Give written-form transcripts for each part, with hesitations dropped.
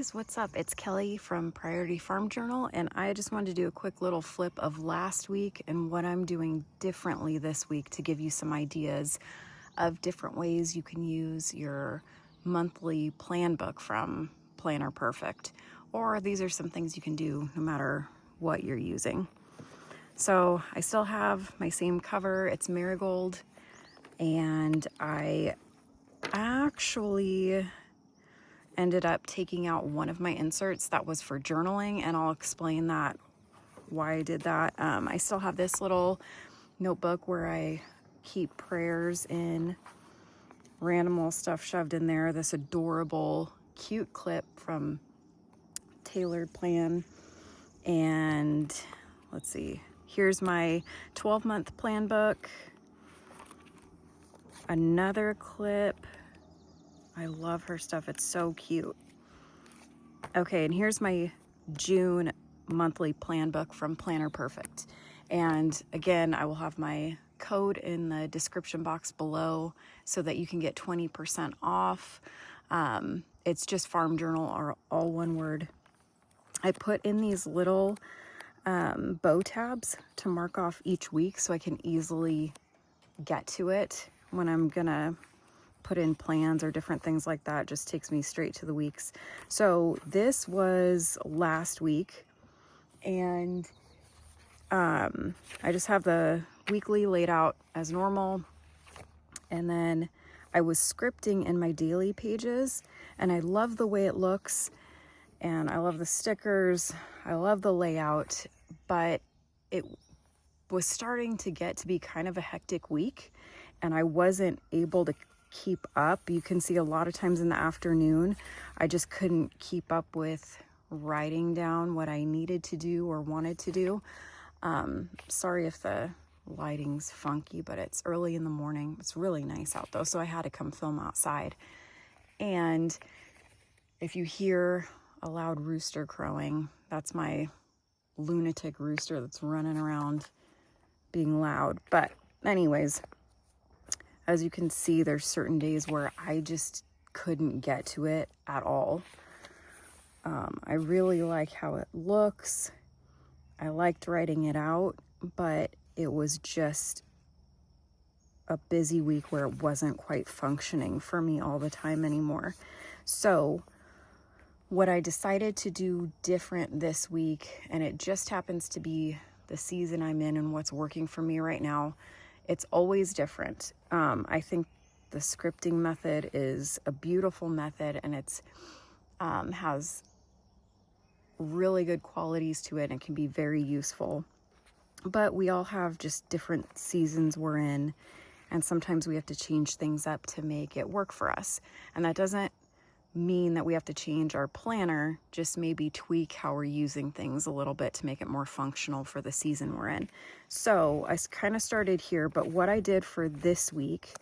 guys, what's up? It's Kelly from Priority Farm Journal, and I just wanted to do a quick little flip of last week and what I'm doing differently this week to give you some ideas of different ways you can use your monthly plan book from Plannerperfect. Or these are some things you can do no matter what you're using. So I still have my same cover, it's marigold, and I actually ended up taking out one of my inserts that was for journaling, and I'll explain that why I did that. I still have this little notebook where I keep prayers in, random little stuff shoved in there, this adorable cute clip from TayloredPlan, and let's see, here's my 12-month plan book, another clip. I love her stuff. It's so cute. Okay, and here's my June monthly plan book from Plannerperfect. And again, I will have my code in the description box below so that you can get 20% off. It's just Farm Journal, or all one word. I put in these little bow tabs to mark off each week so I can easily get to it when I'm gonna put in plans or different things like that. Just takes me straight to the weeks. So this was last week, and I just have the weekly laid out as normal, and then I was scripting in my daily pages, and I love the way it looks, and I love the stickers, I love the layout, but it was starting to get to be kind of a hectic week, and I wasn't able to keep up. You can see a lot of times in the afternoon, I just couldn't keep up with writing down what I needed to do or wanted to do. Sorry if the lighting's funky, but it's early in the morning. It's really nice out though, so I had to come film outside. And if you hear a loud rooster crowing, that's my lunatic rooster that's running around being loud. But anyways, as you can see, there's certain days where I just couldn't get to it at all. I really like how it looks. I liked writing it out, but it was just a busy week where it wasn't quite functioning for me all the time anymore. So what I decided to do different this week, and it just happens to be the season I'm in and what's working for me right now, it's always different. I think the scripting method is a beautiful method, and it's has really good qualities to it and can be very useful. But we all have just different seasons we're in, and sometimes we have to change things up to make it work for us. And that doesn't mean that we have to change our planner, just maybe tweak how we're using things a little bit to make it more functional for the season we're in. So I kind of started here, but what I did for this week,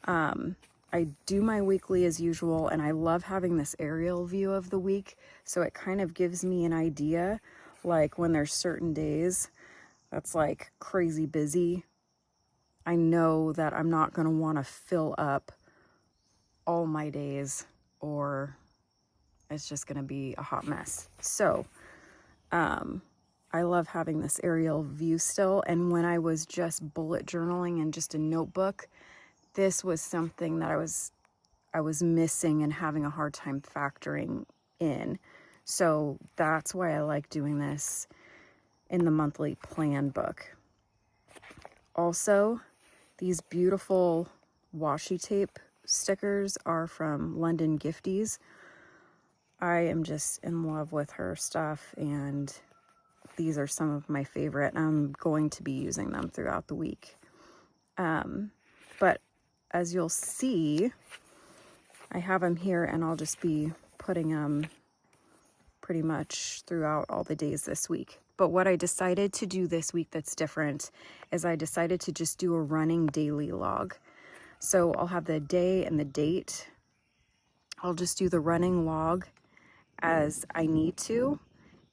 I do my weekly as usual, and I love having this aerial view of the week, so it kind of gives me an idea, like when there's certain days that's like crazy busy, I know that I'm not going to want to fill up all my days, or it's just going to be a hot mess. So I love having this aerial view still. And when I was just bullet journaling in just a notebook, this was something that I was missing and having a hard time factoring in. So that's why I like doing this in the monthly plan book. Also, these beautiful washi tape stickers are from London Gifties. I am just in love with her stuff, and these are some of my favorite. I'm going to be using them throughout the week. But as you'll see, I have them here, and I'll just be putting them pretty much throughout all the days this week. But what I decided to do this week that's different is I decided to just do a running daily log. So I'll have the day and the date. I'll just do the running log as I need to.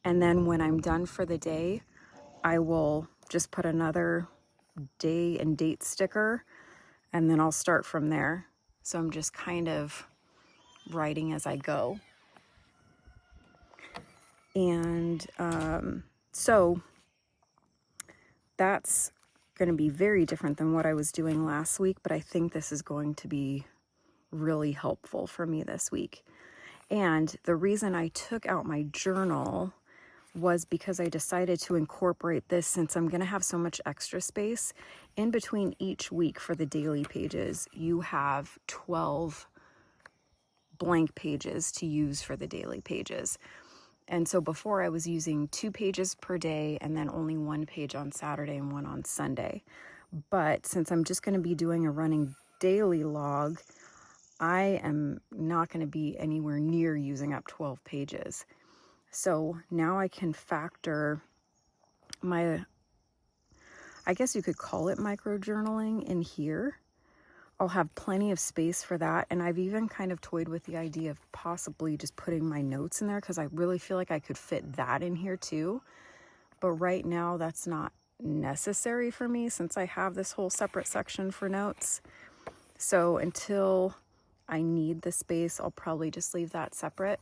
And then when I'm done for the day, I will just put another day and date sticker, and then I'll start from there. So I'm just kind of writing as I go. And so that's going to be very different than what I was doing last week, but I think this is going to be really helpful for me this week. And the reason I took out my journal was because I decided to incorporate this, since I'm going to have so much extra space in between each week for the daily pages. You have 12 blank pages to use for the daily pages. And so before, I was using 2 pages per day and then only 1 page on Saturday and 1 on Sunday. But since I'm just going to be doing a running daily log, I am not going to be anywhere near using up 12 pages. So now I can factor my, I guess you could call it micro journaling in here. I'll have plenty of space for that. And I've even kind of toyed with the idea of possibly just putting my notes in there, because I really feel like I could fit that in here too. But right now that's not necessary for me, since I have this whole separate section for notes. So until I need the space, I'll probably just leave that separate.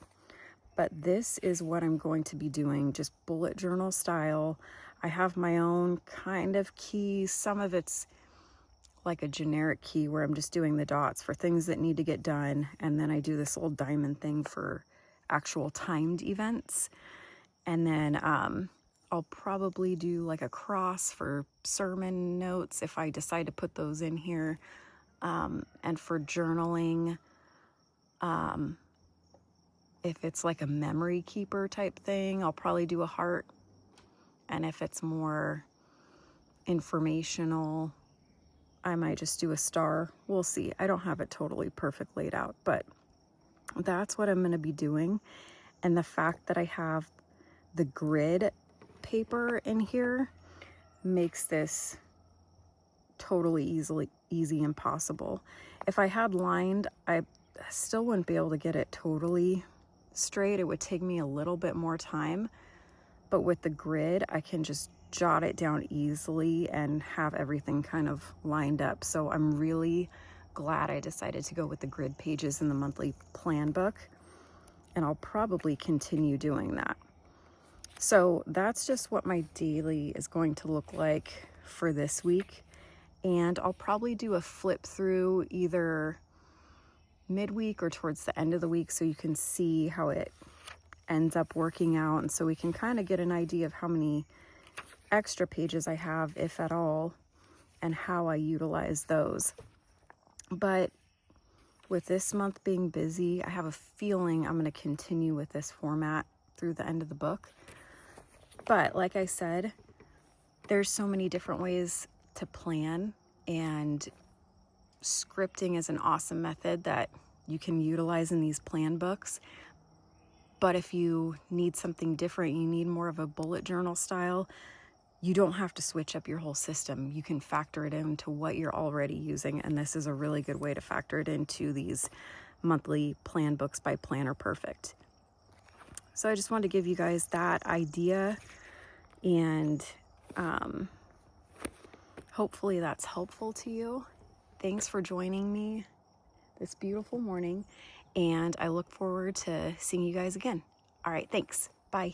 But this is what I'm going to be doing, just bullet journal style. I have my own kind of key. Some of it's like a generic key where I'm just doing the dots for things that need to get done. And then I do this little diamond thing for actual timed events. And then I'll probably do like a cross for sermon notes if I decide to put those in here. And for journaling, if it's like a memory keeper type thing, I'll probably do a heart. And if it's more informational, I might just do a star. We'll see. I don't have it totally perfect laid out, but that's what I'm going to be doing. And the fact that I have the grid paper in here makes this totally easy and possible. If I had lined, I still wouldn't be able to get it totally straight. It would take me a little bit more time, but with the grid, I can just jot it down easily and have everything kind of lined up. So I'm really glad I decided to go with the grid pages in the monthly plan book, and I'll probably continue doing that. So that's just what my daily is going to look like for this week. And I'll probably do a flip through either midweek or towards the end of the week, so you can see how it ends up working out, and so we can kind of get an idea of how many extra pages I have, if at all, and how I utilize those. But with this month being busy, I have a feeling I'm going to continue with this format through the end of the book. But like I said, there's so many different ways to plan, and scripting is an awesome method that you can utilize in these plan books. But if you need something different, you need more of a bullet journal style, you don't have to switch up your whole system. You can factor it into what you're already using, and this is a really good way to factor it into these monthly plan books by Plannerperfect. So I just wanted to give you guys that idea, and hopefully that's helpful to you. Thanks for joining me this beautiful morning, and I look forward to seeing you guys again. All right, thanks. Bye.